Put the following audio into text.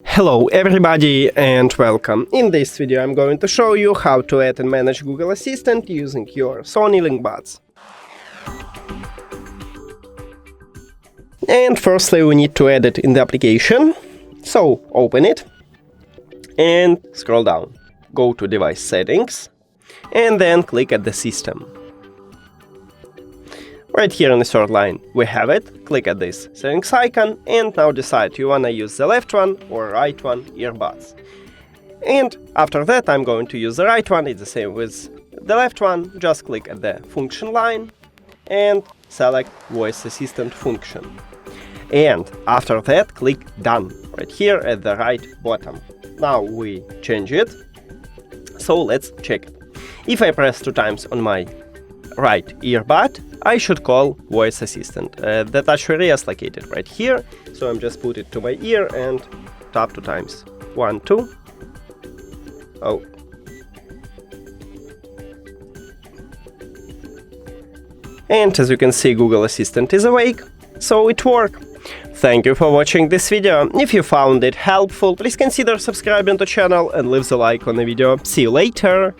Hello everybody and welcome. In this video I'm going to show you how to add and manage Google Assistant using your Sony LinkBuds. And firstly we need to add it in the application. So open it and scroll down. Go to device settings and then click at the system. Right here in the third line we have it. Click at this settings icon and now decide you wanna use the left one or right one earbuds. And after that I'm going to use the right one. It's the same with the left one. Just click at the function line and select voice assistant function. And after that click done right here at the right bottom. Now we change it. So let's check it. If I press 2 times on my right earbud, I should call voice assistant. The touch area is located right here, so I'm just put it to my ear and tap 2 times. 1, 2. Oh. And as you can see, Google Assistant is awake, so it worked. Thank you for watching this video. If you found it helpful, please consider subscribing to the channel and leave the like on the video. See you later!